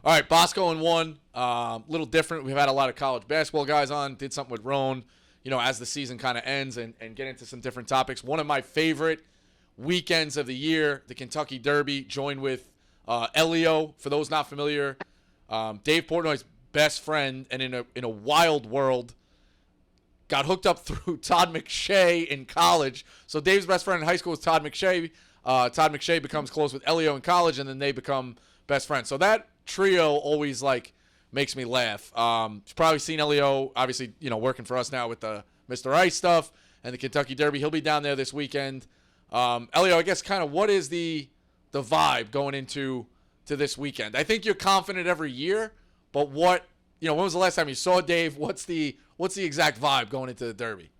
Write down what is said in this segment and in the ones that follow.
All right, Bosco and one. Little different. We've had a lot of college basketball guys on. Did something with Roan, as the season kind of ends and get into some different topics. One of my favorite weekends of the year, the Kentucky Derby, joined with Elio. For those not familiar, Dave Portnoy's best friend, and in a wild world, got hooked up through Todd McShay in college. So Dave's best friend in high school was Todd McShay. Todd McShay becomes close with Elio in college, and then they become best friends. So that trio always makes me laugh. You've probably seen Elio, obviously, working for us now with the Mr. Ice stuff and the Kentucky Derby. He'll be down there this weekend. Elio, I guess kind of what is the vibe going into this weekend? I think you're confident every year, but when was the last time you saw Dave? What's the exact vibe going into the Derby?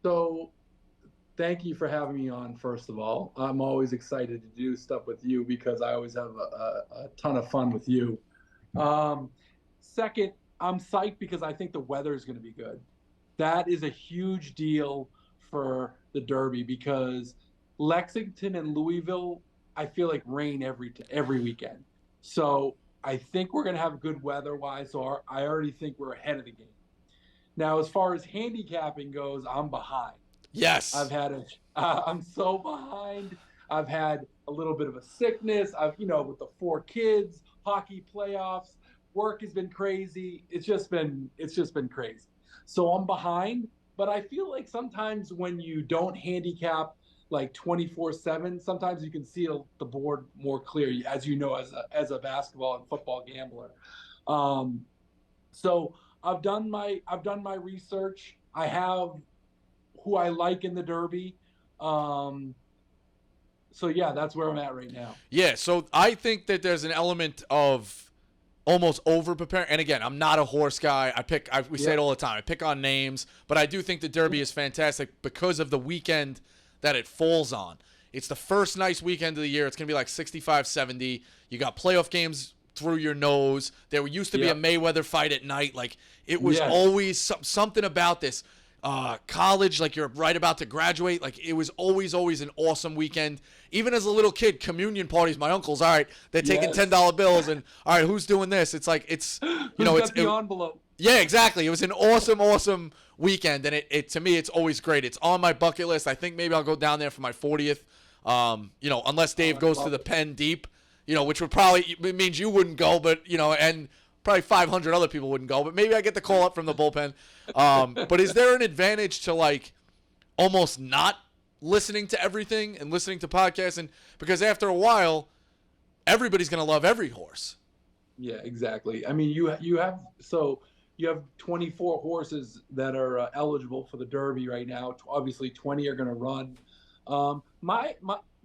So thank you for having me on, first of all. I'm always excited to do stuff with you because I always have a ton of fun with you. Second, I'm psyched because I think the weather is going to be good. That is a huge deal for the Derby because Lexington and Louisville, I feel like rain every weekend. So I think we're going to have good weather-wise, so I already think we're ahead of the game. Now, as far as handicapping goes, I'm behind. Yes. I'm so behind. I've had a little bit of a sickness. With the 4 kids, hockey playoffs, work has been crazy. It's just been crazy. So I'm behind, but I feel like sometimes when you don't handicap like 24/7, sometimes you can see the board more clear, as you know, as a basketball and football gambler. So I've done my research. I have who I like in the Derby. So yeah, that's where I'm at right now. Yeah, so I think that there's an element of almost over preparing. And again, I'm not a horse guy. We say it all the time. I pick on names, but I do think the Derby is fantastic because of the weekend that it falls on. It's the first nice weekend of the year. It's going to be like 65, 70. You got playoff games through your nose. There used to be a Mayweather fight at night. Like, it was always something about this. College, like you're right about to graduate. Like, it was always an awesome weekend. Even as a little kid, communion parties, my uncles, all right, they're taking $10 bills and, all right, who's doing this? It's like, it's the envelope. Yeah, exactly. It was an awesome weekend, and it to me, it's always great. It's on my bucket list. I think maybe I'll go down there for my 40th. Unless Dave goes to the pen deep, which would probably it means you wouldn't go, but and probably 500 other people wouldn't go. But maybe I get the call up from the bullpen. But is there an advantage to like almost not listening to everything and listening to podcasts? And because after a while, everybody's gonna love every horse. Yeah, exactly. I mean, you have 24 horses that are eligible for the Derby right now. Obviously, 20 are going to run.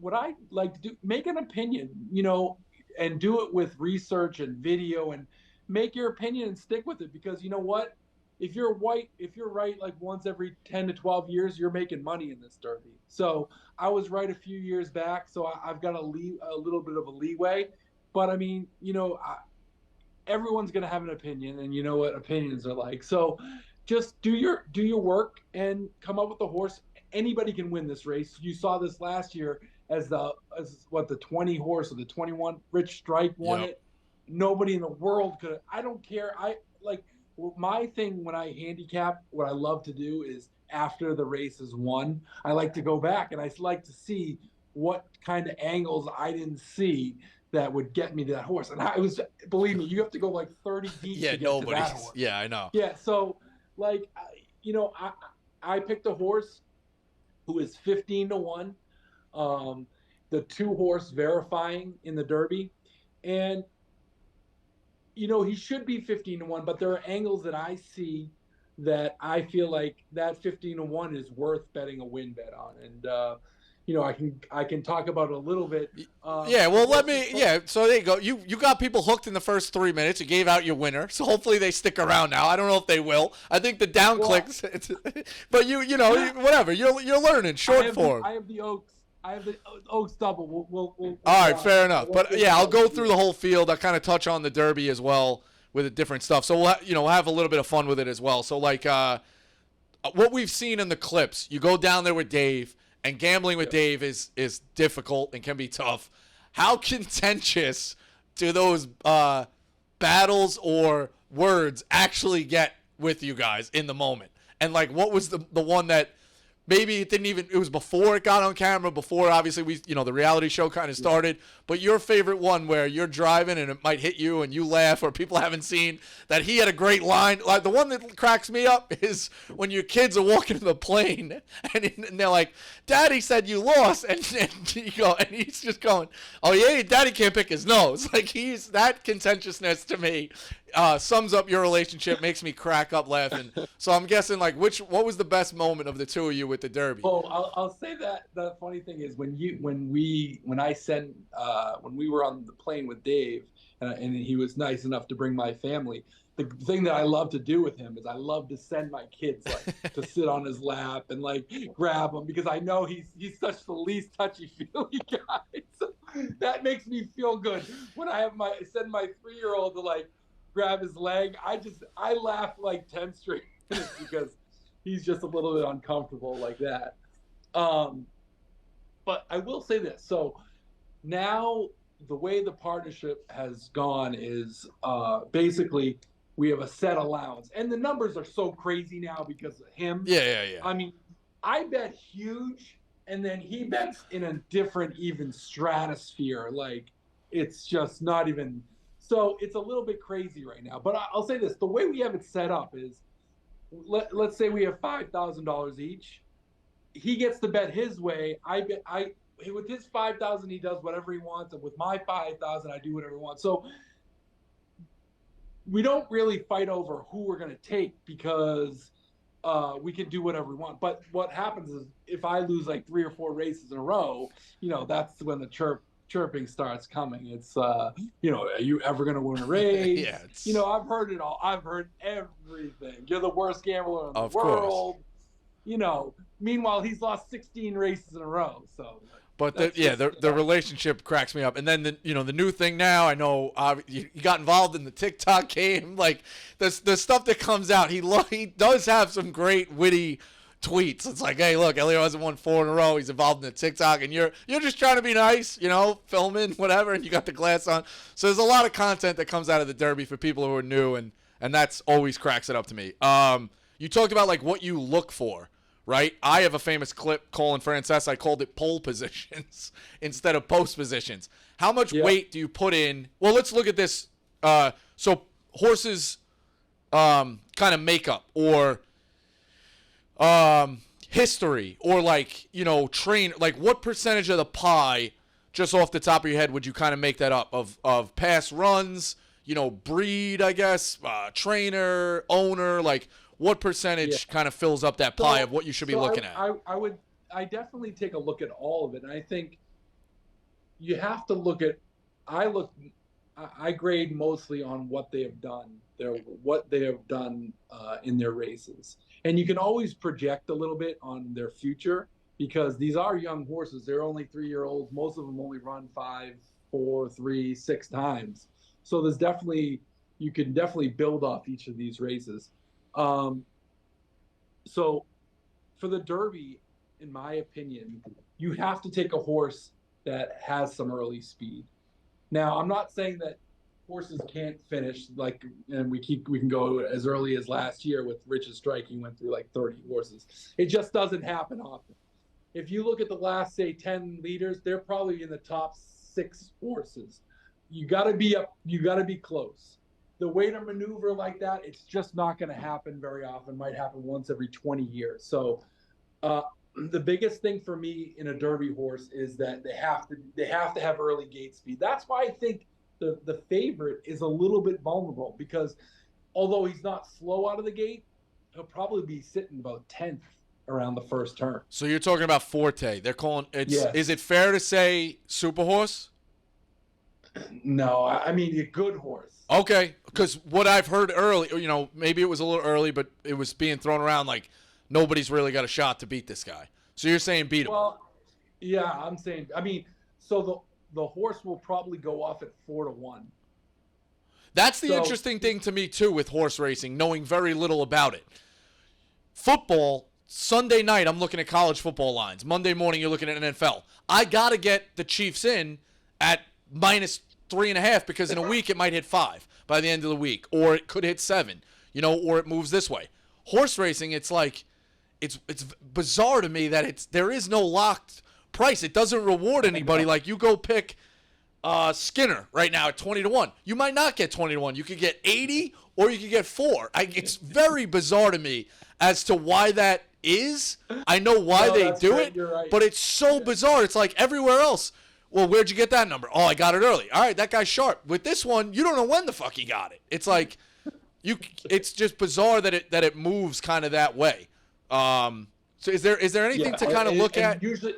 What I like to do, make an opinion, and do it with research and video, and make your opinion and stick with it. Because you know what, if you're right like once every 10 to 12 years, you're making money in this Derby. So I was right a few years back, so I've got a little bit of a leeway. But I mean, everyone's going to have an opinion, and you know what opinions are like. So just do your work and come up with a horse. Anybody can win this race. You saw this last year as the 20 horse or the 21. Rich Strike won it. Nobody in the world could. I don't care. My thing when I handicap, what I love to do is after the race is won, I like to go back and I like to see what kind of angles I didn't see that would get me to that horse. And believe me, you have to go like 30 deep to get to that horse. Yeah, I know. Yeah, so I picked a horse who is 15-1, the 2-horse verifying in the Derby. And, he should be 15-1, but there are angles that I see that I feel like that 15-1 is worth betting a win bet on. And, I can talk about it a little bit. So there you go. You got people hooked in the first 3 minutes. You gave out your winner, so hopefully they stick around now. I don't know if they will. I think the down clicks, but whatever. You're learning short form. I have the Oaks double. We'll all right, fair enough. But I'll go through the whole field. I'll kind of touch on the Derby as well with the different stuff. So we'll have a little bit of fun with it as well. So like what we've seen in the clips, you go down there with Dave. And gambling with Dave is difficult and can be tough. How contentious do those battles or words actually get with you guys in the moment? And like, what was the one that maybe it was before it got on camera, before obviously the reality show kind of started, but your favorite one where you're driving and it might hit you and you laugh, or people haven't seen that he had a great line. Like, the one that cracks me up is when your kids are walking to the plane and they're like, Daddy said you lost. And he's just going, oh yeah, Daddy can't pick his nose. Like, that contentiousness to me sums up your relationship, makes me crack up laughing. So I'm guessing, like, what was the best moment of the two of you with the Derby? Well, I'll say that the funny thing is when we were on the plane with Dave, and he was nice enough to bring my family. The thing that I love to do with him is I love to send my kids, like, to sit on his lap and, like, grab him, because I know he's such the least touchy-feely guy. So that makes me feel good when I send my 3-year-old to, like, grab his leg. I laugh like 10 straight minutes because he's just a little bit uncomfortable like that. But I will say this. So now the way the partnership has gone is basically we have a set allowance. And the numbers are so crazy now because of him. Yeah. I mean, I bet huge, and then he bets in a different even stratosphere. Like, it's just not even... So it's a little bit crazy right now. But I'll say this. The way we have it set up is, let's say we have $5,000 each. He gets to bet his way. With his $5,000, he does whatever he wants. And with my $5,000, I do whatever I want. So we don't really fight over who we're going to take, because we can do whatever we want. But what happens is, if I lose like 3 or 4 races in a row, that's when the chirping starts coming. It's are you ever going to win a race? Yeah, I've heard it all. I've heard everything. You're the worst gambler in the of world. Course. Meanwhile, he's lost 16 races in a row. So, but the relationship cracks me up. And then the new thing now, I know you got involved in the TikTok game. Like, the stuff that comes out, he does have some great witty tweets. It's like, hey, look, Elio hasn't won 4 in a row. He's involved in the TikTok, and you're just trying to be nice, filming, whatever, and you got the glass on. So there's a lot of content that comes out of the Derby for people who are new, and that's always cracks it up to me. You talked about, like, what you look for, right? I have a famous clip calling Frances. I called it pole positions instead of post positions. How much weight do you put in? Well, let's look at this. So horses kind of makeup, or history, or like, train, like, what percentage of the pie, just off the top of your head, would you kind of make that up of past runs, breed, I guess, trainer, owner, like, what percentage kind of fills up that pie of what you should be looking at? I definitely take a look at all of it. And I think you have to look at, I grade mostly on what they have done, in their races. And you can always project a little bit on their future, because these are young horses. They're only 3-year-olds. Most of them only run 5, 4, 3, 6 times. So you can definitely build off each of these races. So for the Derby, in my opinion, you have to take a horse that has some early speed. Now, I'm not saying that horses can't finish, and we can go as early as last year with Rich's Strike. He went through like 30 horses. It just doesn't happen often. If you look at the last, say, 10 leaders, they're probably in the top 6 horses. You got to be up. You got to be close. The way to maneuver like that, it's just not going to happen very often. Might happen once every 20 years. So the biggest thing for me in a Derby horse is that they have to have early gate speed. That's why I think the favorite is a little bit vulnerable, because although he's not slow out of the gate, he'll probably be sitting about 10th around the first turn. So you're talking about Forte. They're calling it. Yes. Is it fair to say super horse? No, I mean a good horse. Okay, because what I've heard early, maybe it was a little early, but it was being thrown around like nobody's really got a shot to beat this guy. So you're saying beat him? Well, yeah, I'm saying. I mean, so the horse will probably go off at 4-1. That's the interesting thing to me too with horse racing, knowing very little about it. Football, Sunday night, I'm looking at college football lines. Monday morning, you're looking at NFL. I gotta get the Chiefs in at -3.5, because in a week it might hit 5. by the end of the week, or it could hit 7, or it moves this way. Horse racing, it's like, it's bizarre to me that there is no locked price. It doesn't reward anybody. Like, you go pick Skinner right now at 20-1. You might not get 20-1. You could get 80 or you could get 4. It's very bizarre to me as to why that is. I know why they do it, right. But it's so bizarre. It's like everywhere else. Well, where'd you get that number? Oh, I got it early. All right, that guy's sharp. With this one, you don't know when the fuck he got it. It's like it's just bizarre that it moves kind of that way. So is there anything to kind of look at? Usually,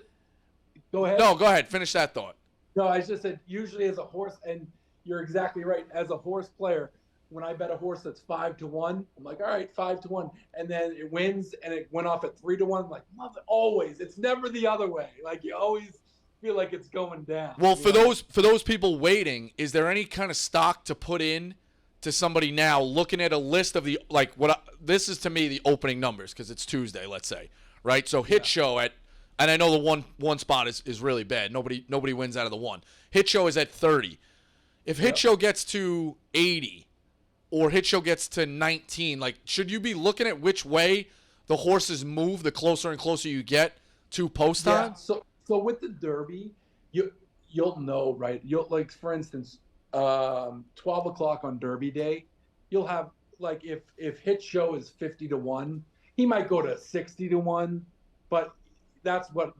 go ahead. No, go ahead. Finish that thought. No, I just said usually as a horse, and you're exactly right. As a horse player, when I bet a horse that's 5-1, I'm like, all right, 5-1, and then it wins, and it went off at 3-1. I'm like, always. It's never the other way. Like, you always feel like it's going down. Well, for those people waiting, is there any kind of stock to put in to somebody now looking at a list of this is to me the opening numbers because it's Tuesday, let's say, right? So Hit Show and I know the one spot is really bad. Nobody wins out of the one. Hit Show is at 30. If Hit Show gets to 80 or Hit Show gets to 19, like, should you be looking at which way the horses move the closer and closer you get to post time? Yeah. So with the Derby, you'll know, right? You'll, like, for instance, 12 o'clock on Derby day, you'll have, like, if Hit Show is 50-1, he might go to 60-1, but that's what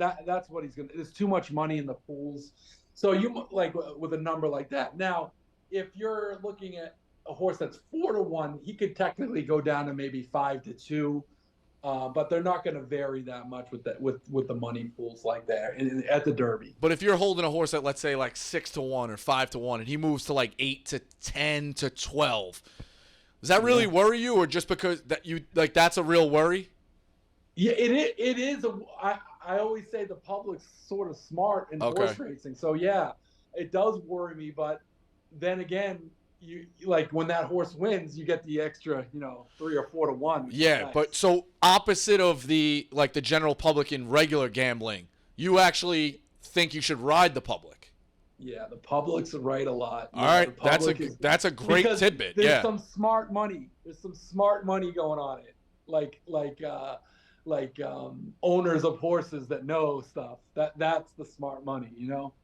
he's gonna. There's too much money in the pools, so you like with a number like that. Now, if you're looking at a horse that's 4-1, he could technically go down to maybe 5-2. But they're not going to vary that much with the money pools like that at the Derby. But if you're holding a horse at, let's say, like 6-1 or 5-1, and he moves to like 8-10 to 12, does that really worry you, or just because that you like that's a real worry? Yeah, it is. I always say the public's sort of smart in horse racing, so yeah, it does worry me. But then again, you like when that horse wins, you get the extra, 3 or 4-1. Yeah, nice. But so opposite of the general public in regular gambling, you actually think you should ride the public. Yeah, the public's right a lot. All right, that's a great tidbit. There's some smart money. There's some smart money going on it. Like owners of horses that know stuff. That's the smart money,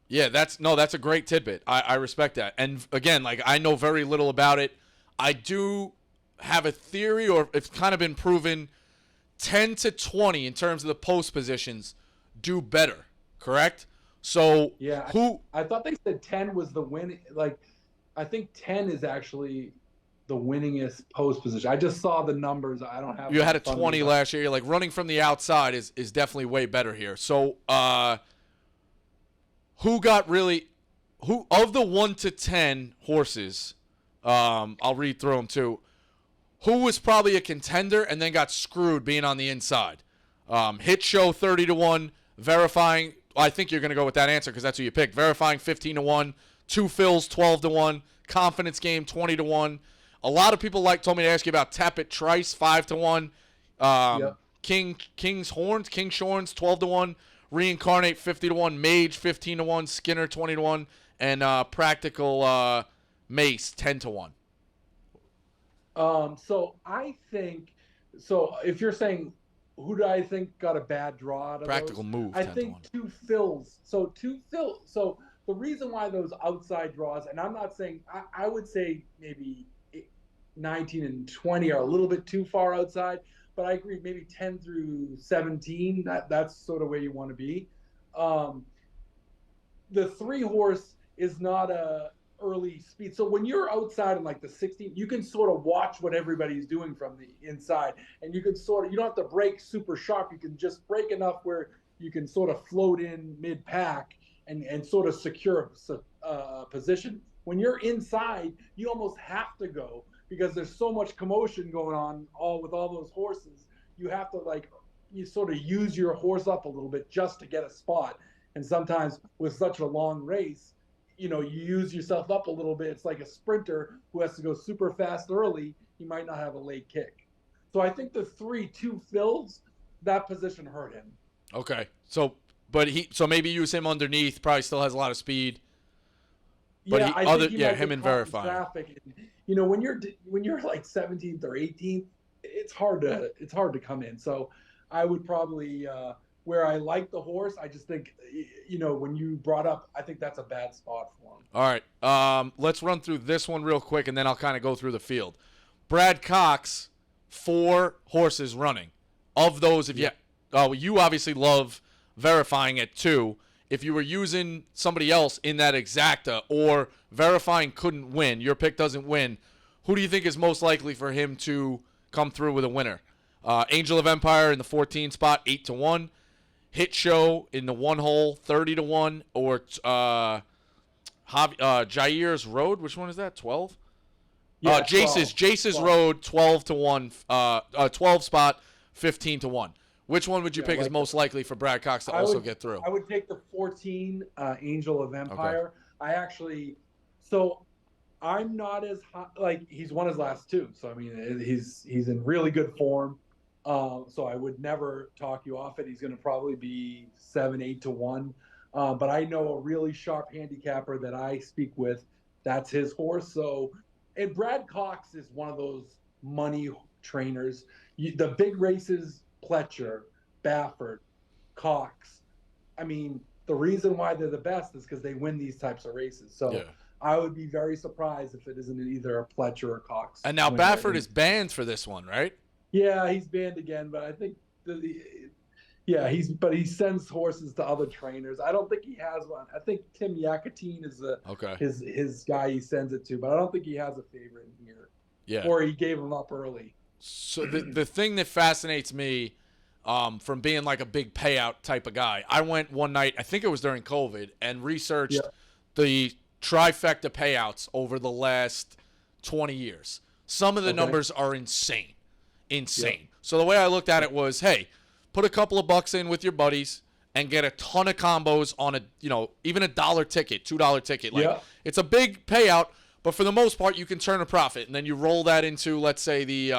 Yeah, that's a great tidbit. I respect that. And again, like, I know very little about it. I do have a theory, or it's kind of been proven, 10-20 in terms of the post positions do better, correct? So yeah, I thought they said 10 was the win. Like, I think 10 is actually the winningest post position. I just saw the numbers. I don't have. You had a 20 last year. You're like, running from the outside is definitely way better here. So, who of the 1-10 horses? I'll read through them too. Who was probably a contender and then got screwed being on the inside? Hit Show 30-1, Verifying. I think you're going to go with that answer because that's who you picked. Verifying 15-1, Two Phils 12-1, Confidence Game 20-1. A lot of people told me to ask you about Tappet Trice 5-1, King's Horns 12-1, Reincarnate 50-1, Mage 15-1, Skinner 20-1, and Practical Mace 10-1. So I think if you're saying who do I think got a bad draw out of Practical those? Move. I think Two Phils. So the reason why those outside draws, and I'm not saying I would say maybe 19 and 20 are a little bit too far outside, but I agree maybe 10 through 17, that's sort of where you want to be. The 3-horse is not a early speed. So when you're outside in like the 16, you can sort of watch what everybody's doing from the inside, and you can you don't have to break super sharp. You can just break enough where you can sort of float in mid-pack and sort of secure a position. When you're inside, you almost have to go because there's so much commotion going on with all those horses. You have to you sort of use your horse up a little bit just to get a spot. And sometimes with such a long race, you use yourself up a little bit. It's like a sprinter who has to go super fast early. He might not have a late kick. So I think the 3-2 Phils, that position hurt him. Okay. So maybe use him underneath, probably still has a lot of speed. But Yeah, I think he might him get and caught in Verifying. traffic. And, when you're like 17th or 18th, it's hard to come in. So I would probably where I like the horse. I just think when you brought up, I think that's a bad spot for him. All right. Let's run through this one real quick, and then I'll kind of go through the field. Brad Cox, 4 horses running. Of those, you obviously love Verifying at 2. If you were using somebody else in that exacta or Verifying couldn't win, your pick doesn't win, who do you think is most likely for him to come through with a winner? Angel of Empire in the 14 spot, 8-1. Hit Show in the 1 hole, 30-1. Or Jair's Road, which one is that? 12? Yeah, Jace's 12. Road, 12-1. 12 spot, 15-1. Which one would you pick as most likely for Brad Cox to also get through? I would take the 14 Angel of Empire. Okay. I'm not as hot. Like, he's won his last 2, so I mean he's in really good form. So I would never talk you off it. He's going to probably be 7-8-1. But I know a really sharp handicapper that I speak with. That's his horse. So, and Brad Cox is one of those money trainers. The big races. Pletcher, Baffert, Cox. I mean, the reason why they're the best is because they win these types of races. So I would be very surprised if it isn't either a Pletcher or Cox. And now Baffert is banned for this one, right? Yeah, he's banned again, but I think he sends horses to other trainers. I don't think he has one. I think Tim Yakatine is his guy he sends it to, but I don't think he has a favorite in here. Yeah. Or he gave him up early. So the thing that fascinates me from being like a big payout type of guy, I went one night, I think it was during COVID, and researched the trifecta payouts over the last 20 years. Some of the numbers are insane. So the way I looked at it was, hey, put a couple of bucks in with your buddies and get a ton of combos on even $1 ticket, $2 ticket. It's a big payout. But for the most part, you can turn a profit, and then you roll that into, let's say, the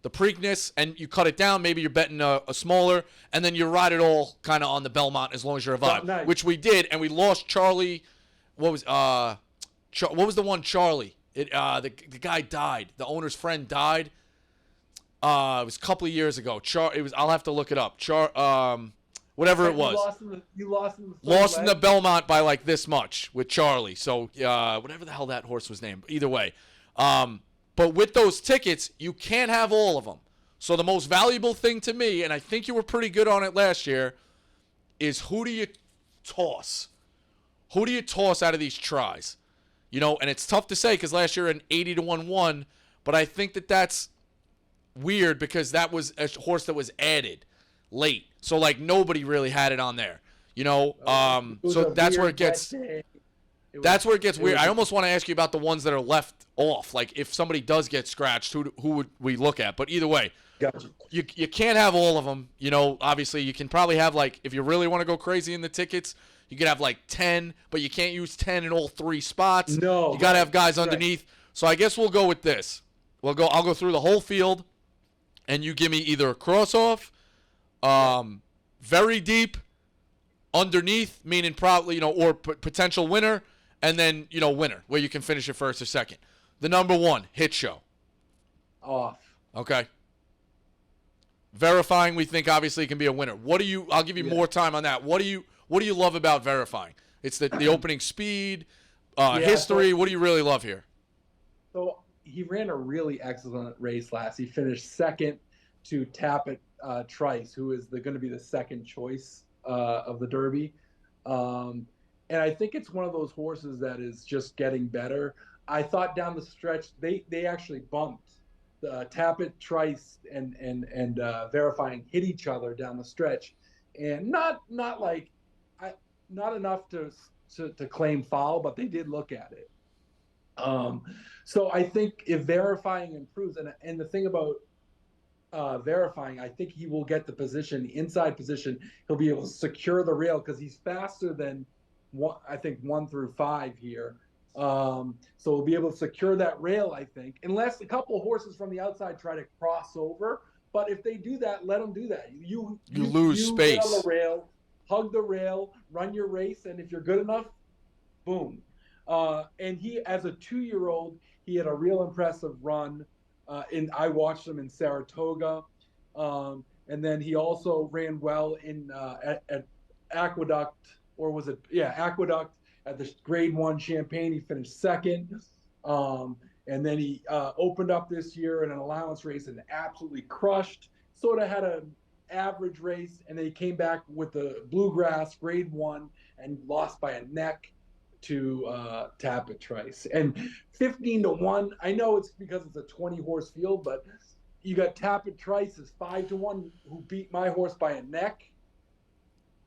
Preakness, and you cut it down. Maybe you're betting a smaller, and then you ride it all kind of on the Belmont as long as you're a vibe, which we did, and we lost Charlie. What was the one Charlie? The guy died. The owner's friend died. It was a couple of years ago. I'll have to look it up. Whatever it was. You lost in the Belmont by like this much with Charlie. So whatever the hell that horse was named. Either way. But with those tickets, you can't have all of them. So the most valuable thing to me, and I think you were pretty good on it last year, is who do you toss? Who do you toss out of these tries? And it's tough to say because last year an 80-1 won, but I think that's weird because that was a horse that was added late. So like nobody really had it on there, so that's where it gets weird. I almost want to ask you about the ones that are left off. Like if somebody does get scratched, who would we look at? But either way, gotcha. you can't have all of them. Obviously you can probably have like, if you really want to go crazy in the tickets, you could have like 10, but you can't use 10 in all 3 spots. No, you got to have guys underneath. So I guess we'll go with this. I'll go through the whole field, and you give me either a cross off. Very deep, underneath, meaning probably, or potential winner, and then, winner, where you can finish it first or second. The number 1, Hit Show. Off. Okay. Verifying, we think obviously can be a winner. I'll give you more time on that. What do you love about Verifying? It's the opening speed, history. What do you really love here? So he ran a really excellent race last. He finished second to Tapit Trice, who is going to be the second choice of the Derby. And I think it's one of those horses that is just getting better. I thought down the stretch, they actually bumped. Tapit Trice and Verifying hit each other down the stretch. And not enough to claim foul, but they did look at it. So I think if Verifying improves, and the thing about Verifying, I think he will get the inside position. He'll be able to secure the rail because he's faster than 1 through 5 here. So we'll be able to secure that rail, I think, unless a couple of horses from the outside try to cross over. But if they do that, let them do that. You lose space. Get on the rail, hug the rail, run your race, and if you're good enough, boom. And he, as a 2-year-old, he had a real impressive run. I watched him in Saratoga. And then he also ran well at Aqueduct, or was it? Yeah, Aqueduct at the Grade 1 Champaign. He finished second. And then he opened up this year in an allowance race and absolutely crushed. Sort of had an average race, and then he came back with the Bluegrass Grade 1 and lost by a neck to Tappet Trice. And 15-1, I know it's because it's a 20-horse field, but you got Tappet Trice is 5-1, who beat my horse by a neck.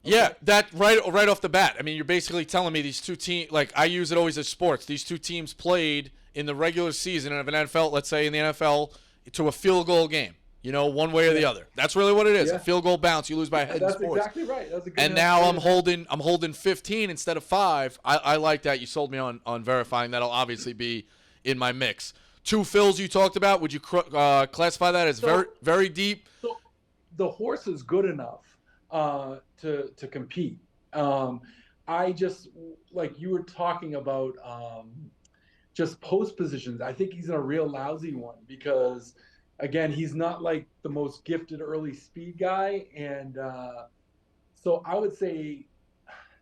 Okay. Yeah, that right off the bat. I mean, you're basically telling me these two teams, like I use it always as sports, these two teams played in the regular season of an NFL, let's say in the NFL, to a field goal game. One way or the other. That's really what it is. Yeah. A field goal bounce, you lose by a head in sports. That's exactly right. That's a good and now I'm holding 15 instead of 5. I like that. You sold me on verifying. That'll obviously be in my mix. 2 fills you talked about. Would you classify that as very, very deep? So the horse is good enough to compete. I just, like you were talking about, just post positions. I think he's in a real lousy one because, again, he's not like the most gifted early speed guy. And so I would say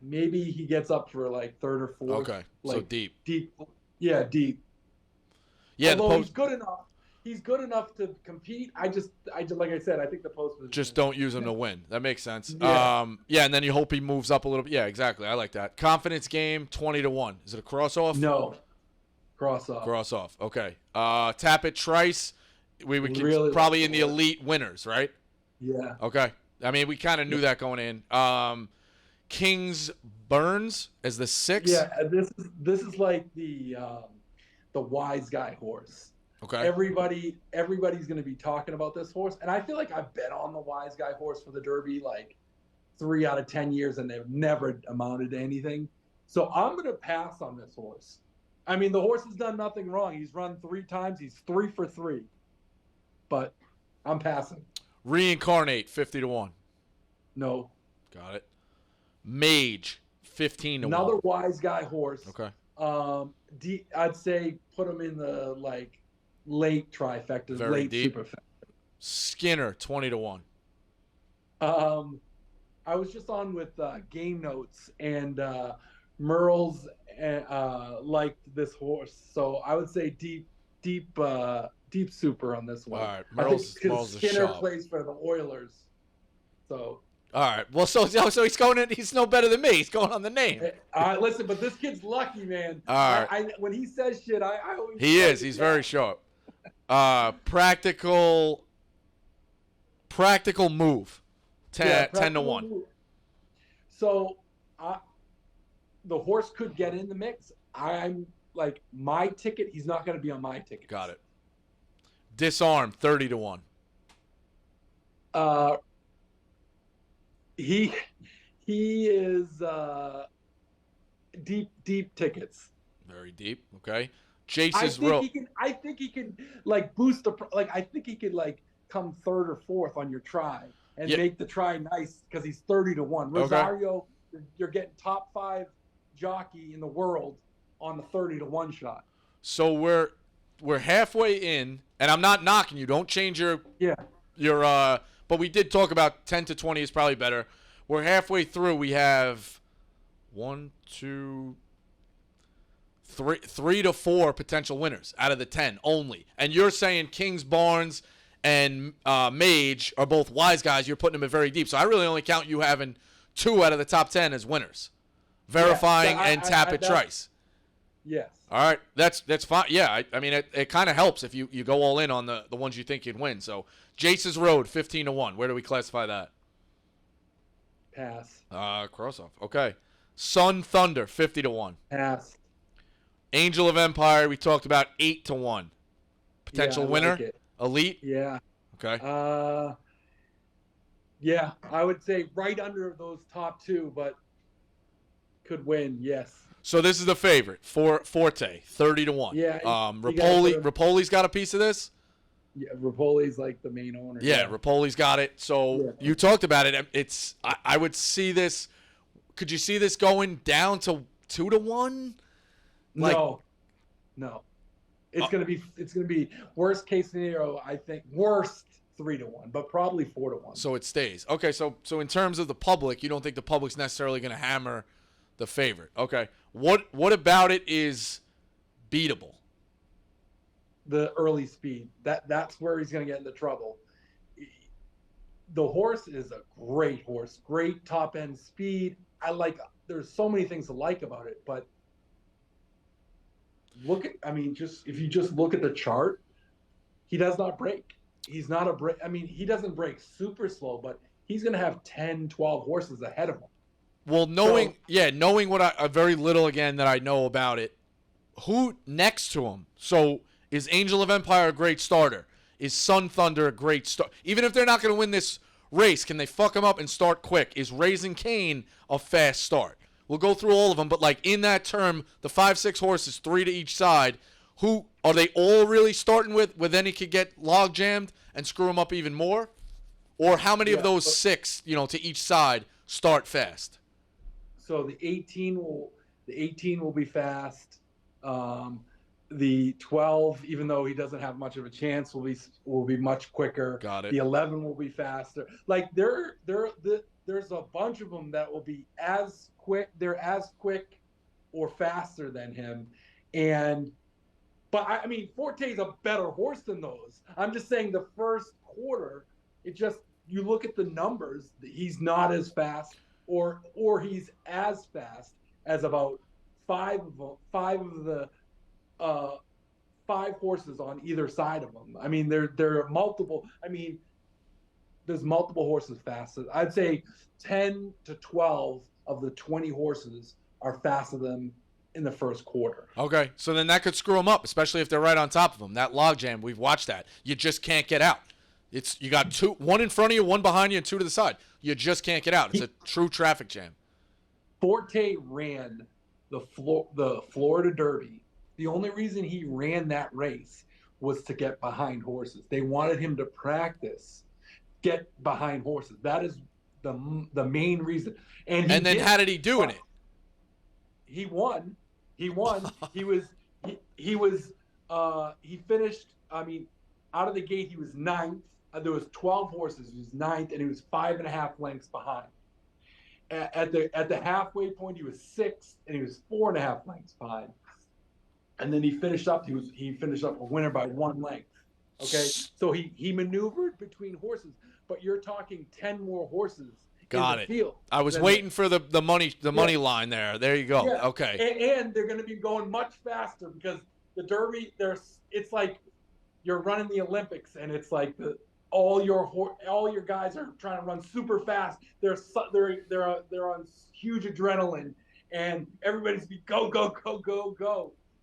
maybe he gets up for like 3rd or 4th. Okay, like so deep. Yeah, deep. Yeah, although he's good enough. He's good enough to compete. I just like I said, I think the post position. Just don't use him to win. That makes sense. Yeah. And then you hope he moves up a little bit. Yeah, exactly. I like that. Confidence game, 20-1. Is it a cross off? No. Cross off. Cross off. Okay. Tappet Trice. We would really probably in the elite winners, right? Yeah. Okay. I mean, we kind of knew that going in. Kings Burns as the 6. Yeah, this is like the wise guy horse. Okay. Everybody's going to be talking about this horse, and I feel like I've bet on the wise guy horse for the Derby like 3 out of 10 years, and they've never amounted to anything. So I'm going to pass on this horse. I mean, the horse has done nothing wrong. He's run 3 times. He's 3 for 3. But I'm passing. Reincarnate, 50-1. No. Got it. Mage, 15-1. Another wise guy horse. Okay. I'd say put him in the late trifecta, very late deep. superfecta. Skinner, 20-1. I was just on with Game Notes, and Merle's liked this horse, so I would say deep super on this one. All right, Merle's Skinner plays for the Oilers, so. All right, well, so he's going in. He's no better than me. He's going on the name. Listen, but this kid's lucky, man. All right. When he says shit, I always. He is. He's very sharp. Practical move. 10-1. Move. So, the horse could get in the mix. I'm like my ticket. He's not going to be on my ticket. Got it. Disarm, 30-1. He is deep tickets. Very deep. Okay. Jace's rope. I think he can like boost the I think he could like come 3rd or 4th on your try and make the try nice because he's 30-1. Rosario, you're getting top 5 jockey in the world on the 30-1 shot. So we're halfway in, and I'm not knocking you. Don't change your but we did talk about 10-20 is probably better. We're halfway through. We have 1, 2, 3 to 4 potential winners out of the 10 only. And you're saying Kings, Barnes, and Mage are both wise guys. You're putting them in very deep. So I really only count you having 2 out of the top 10 as winners. Verifying and Tappet Trice. Yes. All right, that's fine. Yeah, I mean, it kind of helps if you go all in on the ones you think you'd win. So, Jace's Road, 15-1. Where do we classify that? Pass. Cross off. Okay. Sun Thunder, 50-1. Pass. Angel of Empire, we talked about 8-1. Potential winner, like elite. Yeah. Okay. Yeah, I would say right under those top 2, but could win. Yes. So this is the favorite, Forte, 30-1. Yeah. Rapoli's got a piece of this. Yeah, Rapoli's like the main owner. Yeah, Rapoli's got it. So you talked about it. I would see this. Could you see this going down to 2-1? Like, No. It's gonna be worst case scenario. I think worst 3-1, but probably 4-1. so it stays. Okay, so in terms of the public, you don't think the public's necessarily going to hammer the favorite. Okay. What about it is beatable? The early speed. That's where he's gonna get into trouble. The horse is a great horse, great top end speed. There's so many things to like about it, but if you just look at the chart, he does not break. He's not a break. I mean, he doesn't break super slow, but he's going to have 10, 12 horses ahead of him. Well, knowing what I very little again that I know about it, who next to him? So is Angel of Empire a great starter? Is Sun Thunder a great start? Even if they're not going to win this race, can they fuck him up and start quick? Is Raising Cane a fast start? We'll go through all of them, but like in that term, the 5-6 horses, 3 to each side, who are they all really starting with where then he could get log jammed and screw him up even more? Or how many of those 6, to each side start fast? So the 18 will be fast. The 12, even though he doesn't have much of a chance, will be much quicker. Got it. The 11 will be faster. Like there's a bunch of them that will be as quick. They're as quick or faster than him. But I mean, Forte's a better horse than those. I'm just saying the first quarter, you look at the numbers, he's not as fast or he's as fast as about 5 of the 5 horses on either side of them. I mean, there are multiple. I mean, there's multiple horses faster. I'd say 10 to 12 of the 20 horses are faster than in the first quarter. Okay, so then that could screw them up, especially if they're right on top of them. That logjam, we've watched that. You just can't get out. You got 2, 1 in front of you, 1 behind you, and 2 to the side. You just can't get out. It's a true traffic jam. Forte ran the Florida Derby. The only reason he ran that race was to get behind horses. They wanted him to practice, get behind horses. That is the main reason. And then how did he do in it? He won. He finished. I mean, out of the gate, he was 9th. There was 12 horses. He was 9th, and he was 5.5 lengths behind. At the halfway point, he was 6th, and he was 4.5 lengths behind. And then he finished up. He finished up a winner by 1 length. Okay, so he maneuvered between horses, but you're talking 10 more horses. Got it. Field. I was waiting for the money line there. There you go. Yeah. Okay. And they're going to be going much faster because the Derby, it's like you're running the Olympics, and it's like all your guys are trying to run super fast. They're on huge adrenaline, and everybody's go.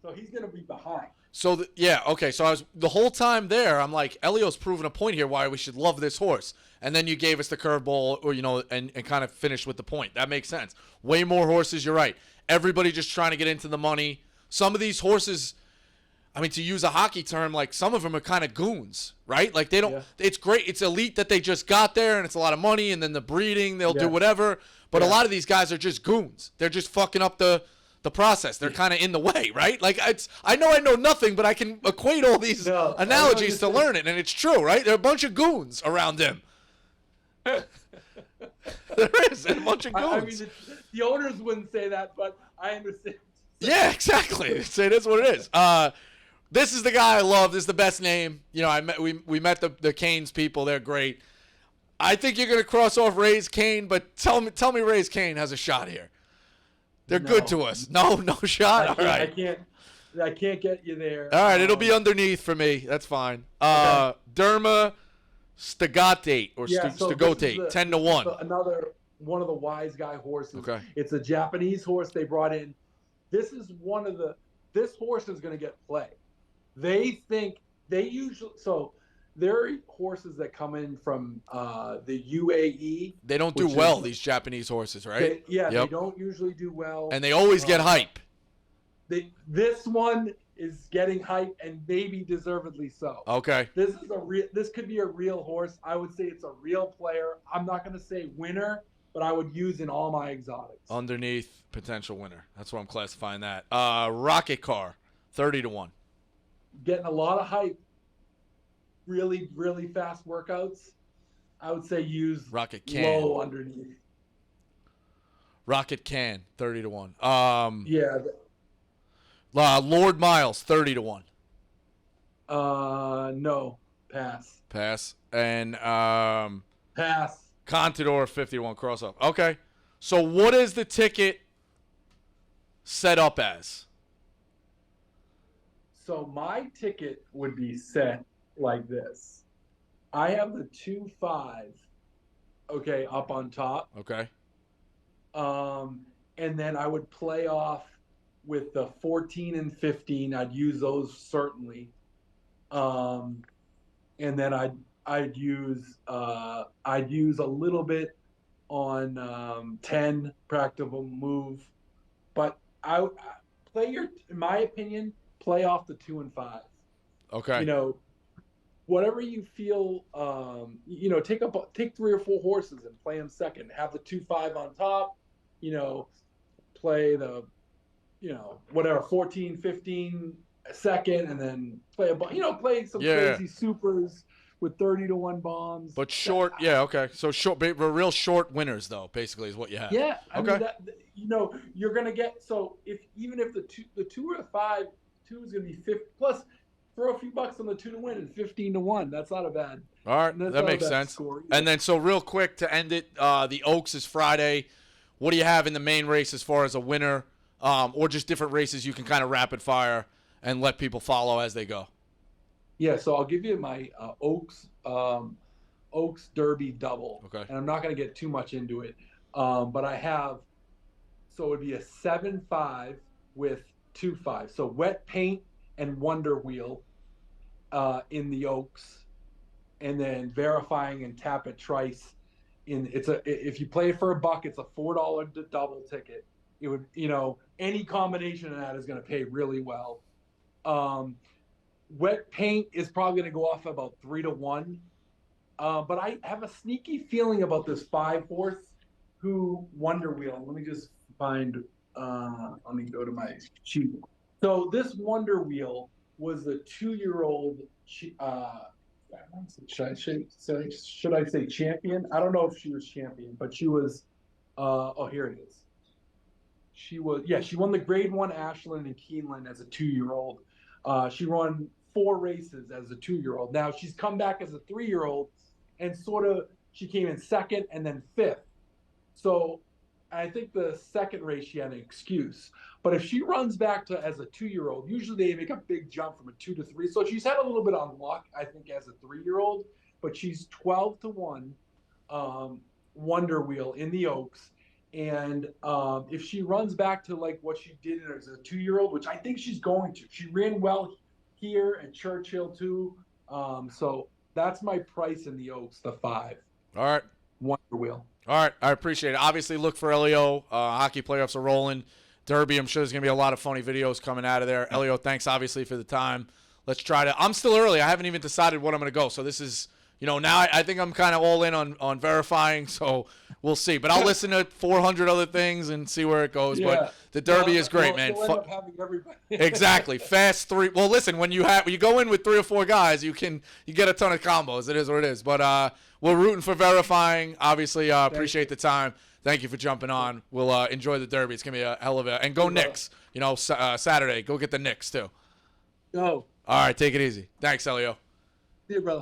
So he's going to be behind. So okay. So the whole time there, I'm like, Elio's proven a point here why we should love this horse. And then you gave us the curveball, or and kind of finished with the point. That makes sense. Way more horses. You're right. Everybody just trying to get into the money. Some of these horses, I mean, to use a hockey term, like some of them are kind of goons, right? Like they don't. Yeah. It's great. It's elite that they just got there, and it's a lot of money, and then the breeding, they'll do whatever. But a lot of these guys are just goons. They're just fucking up the process. They're kind of in the way, right? Like I know nothing, but I can equate all these analogies to learn it, and it's true, right? There are a bunch of goons around him. There is a bunch of goons. I mean, the owners wouldn't say that, but I understand. Yeah, exactly. It is what it is. This is the guy I love. This is the best name. We met the Canes people. They're great. I think you're gonna cross off Raise Cane, but tell me Raise Cane has a shot here. They're good to us. No shot. All right. I can't get you there. All right, it'll be underneath for me. That's fine. Okay. Derma Stagate or Stagate, 10-1. Another one of the wise guy horses. Okay. It's a Japanese horse they brought in. This horse is going to get play. There are horses that come in from the UAE. They don't do well, these Japanese horses, right? They don't usually do well. And they always get hype. This one is getting hype, and maybe deservedly so. Okay. This could be a real horse. I would say it's a real player. I'm not going to say winner, but I would use in all my exotics. Underneath potential winner. That's what I'm classifying that. Rocket Car, 30-1. Getting a lot of hype. Really, really fast workouts. I would say use Rocket Can. low underneath. Rocket Can, 30-1. Yeah. Lord Miles, 30-1. No. Pass. Pass. And Pass. Contador, 50-1 cross up. Okay. So what is the ticket set up as? So my ticket would be set like this. I have the 2-5, okay, up on top. Okay. And then I would play off with the 14 and 15. I'd use those certainly. And then I'd use a little bit on 10 practical move, but I in my opinion, play off the 2 and 5. Okay. You know, whatever you feel, you know, take 3 or 4 horses and play them second. Have the 2-5 on top. You know, play the, you know, whatever 14, 15 second, and then play play some crazy supers with 30-1 bombs. But short, yeah, okay. So short, but real short winners though, basically is what you have. Yeah, I okay. mean, you know, you're gonna get, so even if the 2 or the 5, 2 is gonna be 50 plus. Throw a few bucks on the 2 to win and 15-1. That's not a bad. All right, that makes sense. And then, so real quick to end it, the Oaks is Friday. What do you have in the main race as far as a winner, or just different races you can kind of rapid fire and let people follow as they go? Yeah, so I'll give you my Oaks Derby double. Okay. And I'm not going to get too much into it, but I have. So it would be a 7-5 with 2-5. So Wet Paint and Wonder Wheel in the Oaks, and then Verifying and Tap It Trice. If you play it for $1, it's a $4 double ticket. It would, you know, any combination of that is going to pay really well. Wet Paint is probably going to go off about 3-1. But I have a sneaky feeling about this 5-horse Wonder Wheel. Let me just find. Let me go to my sheet. So this Wonder Wheel was the 2-year-old. Should I say champion? I don't know if she was champion, but she was. Here it is. She won the Grade 1 Ashland and Keeneland as a 2-year-old. She won 4 races as a 2-year-old. Now she's come back as a 3-year-old, and she came in second and then 5th. So I think the second race she had an excuse. But if she runs back to as a 2-year-old, usually they make a big jump from a 2 to 3. So she's had a little bit on luck, I think, as a 3-year-old. But she's 12-1 Wonder Wheel in the Oaks. And if she runs back to like what she did as a 2-year-old, which I think she's going to, she ran well here at Churchill too. So that's my price in the Oaks, the 5. All right. Wonder Wheel. All right. I appreciate it. Obviously, look for Elio. Hockey playoffs are rolling. Derby, I'm sure there's going to be a lot of funny videos coming out of there. Elio, thanks obviously for the time. Let's try to – I'm still early. I haven't even decided what I'm going to go. So this is – you know, now I think I'm kind of all in on Verifying, so we'll see. But I'll listen to 400 other things and see where it goes. Yeah. But the Derby is great, man. End up having everybody. Exactly. Fast 3. Well, listen, when you go in with 3 or 4 guys, you get a ton of combos. It is what it is. But we're rooting for Verifying. Obviously, appreciate the time. Thank you for jumping on. We'll enjoy the Derby. It's going to be a hell of a – and go Knicks. You know, Saturday. Go get the Knicks, too. Go. All right. Take it easy. Thanks, Elio. See you, brother.